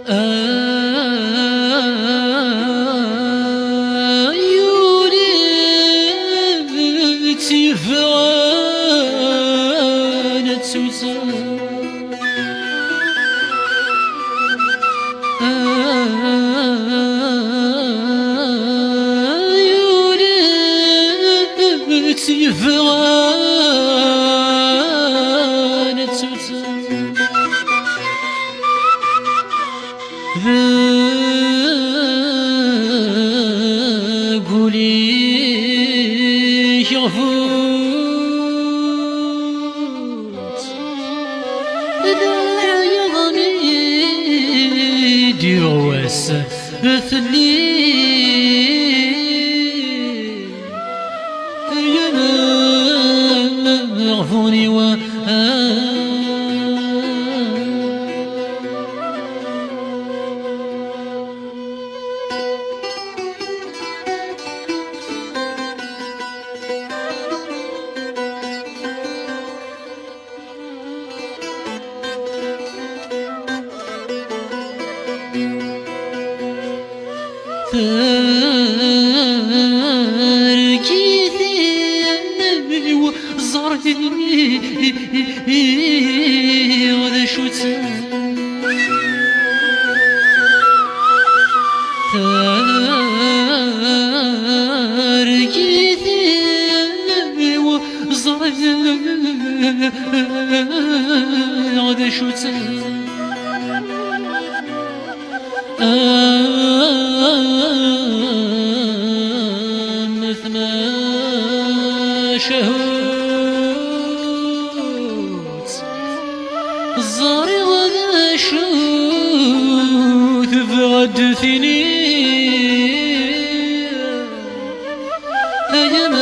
يولي فرانة سوسن يولي فرانة سوسن قولي يغفوت لا يغني ديروس ثني يغفوني تركيثي وزرتني وذا شوت تركيثي وزرتني وذا شوت مثل ما شهوت الزاري وذا شوت بغدثني أيام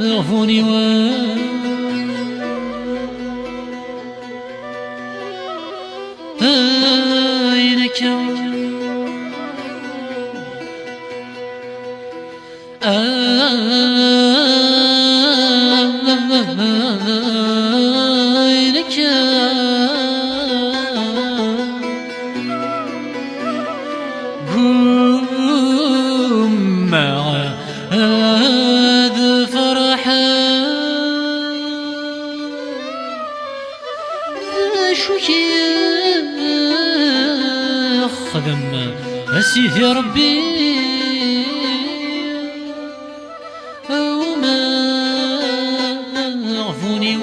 غفوني أينك أينك قم مع هذا فرحا شو خدم أسيث يا ربي وما غفوني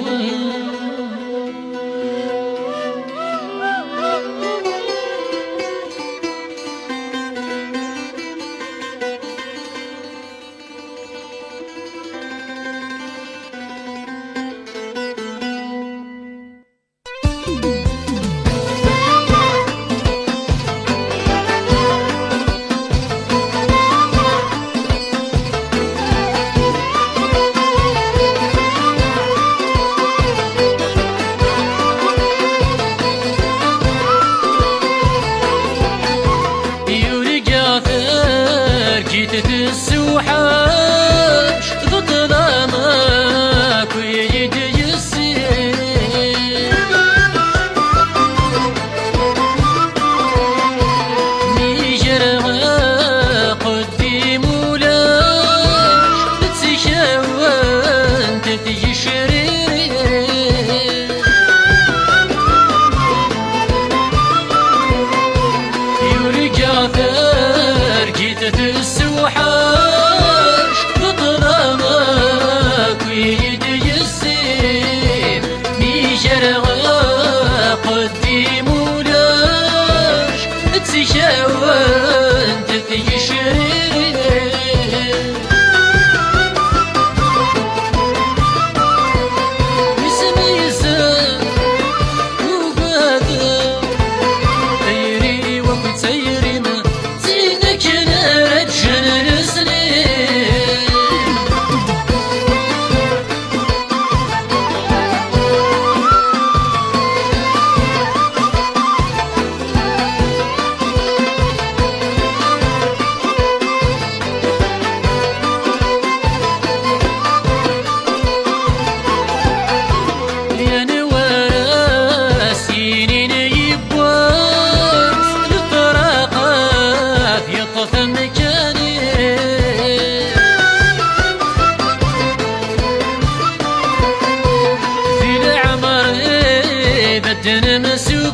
دن مسوكوس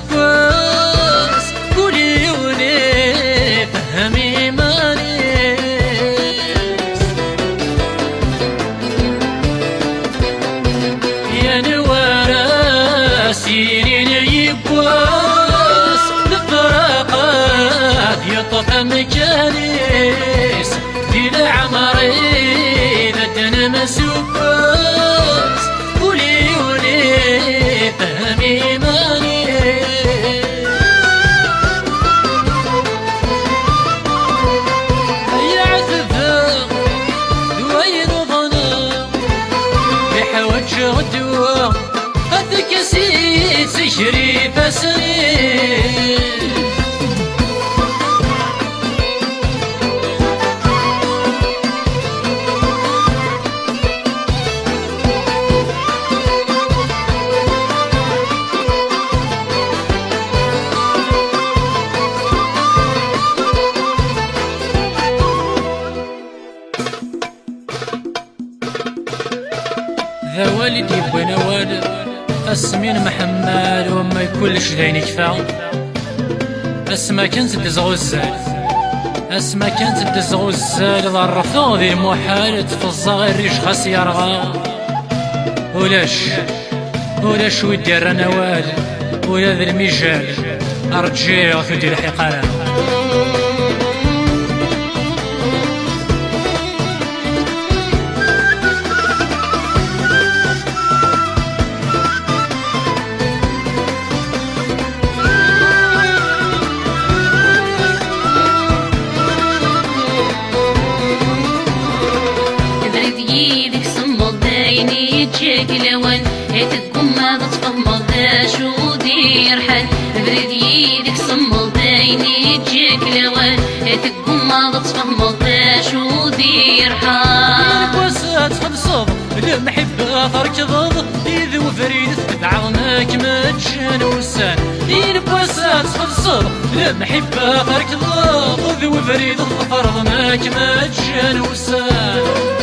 قولي ولي فهمي مانيس يا نوارا سيرين يبواس لفراقات يطف مكانيس دي العمري دن مسوكوس قولي ولي فهمي غدوة هذاك سيد شريف سنين ذا والدي بوينا والد اسمين محمد وما يكلش ذاين كفا اسما كانت تزغزال اسما كانت تزغزال ضرفو ذي المحال تفزا غير ريش خاص يرغى ولاش ويدير انا والد ولا ذا المجال ارجي غثودي الحقاره يتشاك لوان يتقوم ما تتفهم ذا شو دير حال بريد يدك صمل دايني يتشاك لوان يتقوم ما تتفهم ذا شو دير حال وسات خلصض المحبة تركض إذ وفريد تبعضناك ما تجان وسان وسات خلصض المحبة تركض إذ وفريد تفرضناك ما تجان وسان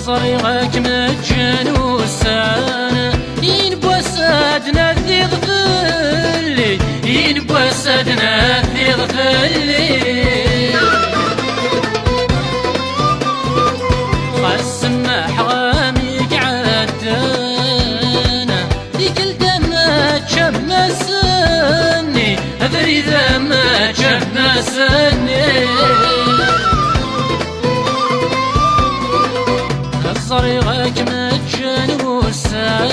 صريغك مجان وسان ينبوسادنا ذي غفلي ينبوسادنا ذي غفلي خاصم حغاميك عدانا ذيك الدما تشمسني أدري ذا ما تشمسني صريغك مجان وسانا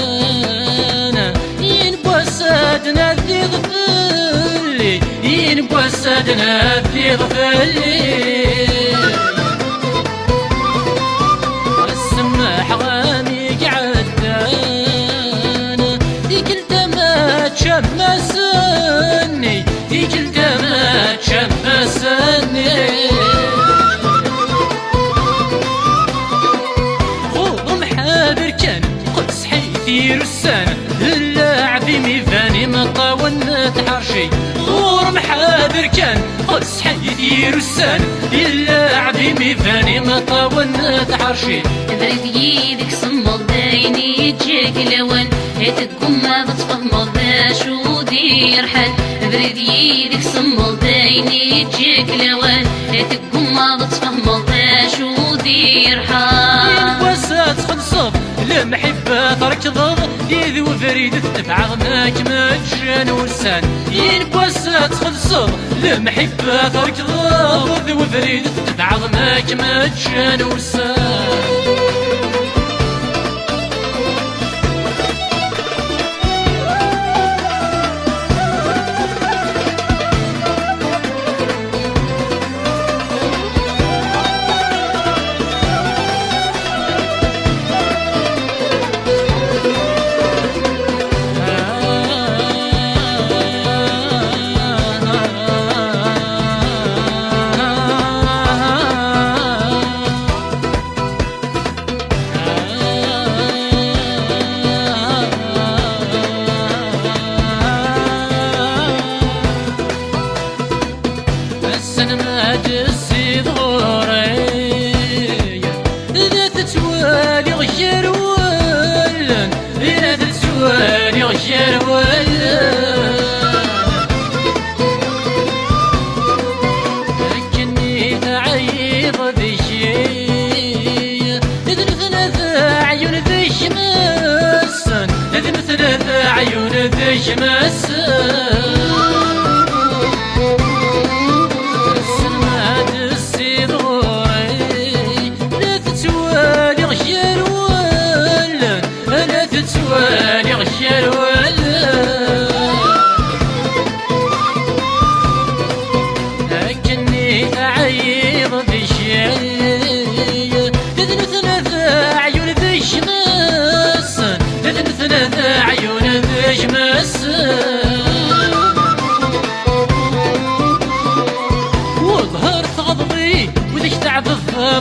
ينبوسادنا ذي غفلي ينبوسادنا ذي غفلي السماح غاميك عدانا ذيك الدما تشمسني ذيك الدما تشمسني يثير السنة اللاعب ميفاني مطاون تحرشي غور محاذر كان قصحي يثير السنة اللاعب ميفاني مطاون تحرشي بريد يدك صمل دايني يتجاك لوان يتقوم ما تتفهم ذا شو دير حال بريد يدك صمل دايني يتجاك لوان يتقوم ما تتفهم ذا شو دير حال وسات خلصف المحبة تركض إذ وفريد تبعضناك ما تجان وسان ينبوسات خلصض المحبة تركض إذ وفريد تبعضناك ما تجان وسان السنمات السيد غوري إذا تتوالي غير ولن إذا تتوالي غير ولن لكني تعيض بشي إذن ثلاثة عيون ذي شمسن إذن ثلاثة عيون ذي شمسن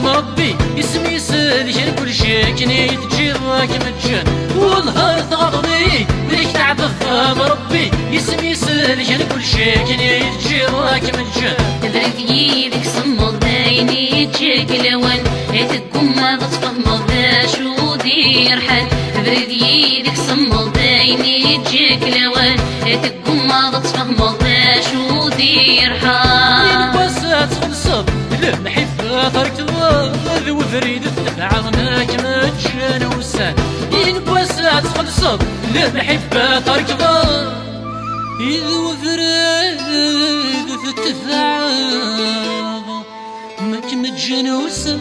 ربي اسمي سالي كل شيء كني تجي راك مجان والنهار تغضي وليك تعبث ربي اسمي سالي كل شيء كني تجي راك مجان تبرد يدك صمد دايني تجيك لوان تقوم ما تفهم ذا شو دير حال تبرد يدك صمد دايني تجيك لوان تقوم ما تفهم ذا شو دير حال بسات خلصت المحبة ترك الوضع وفريد تبعغناك مجان وسان بسات خلصت المحبة ترك الوضع وفريد تبعغناك مجان وسان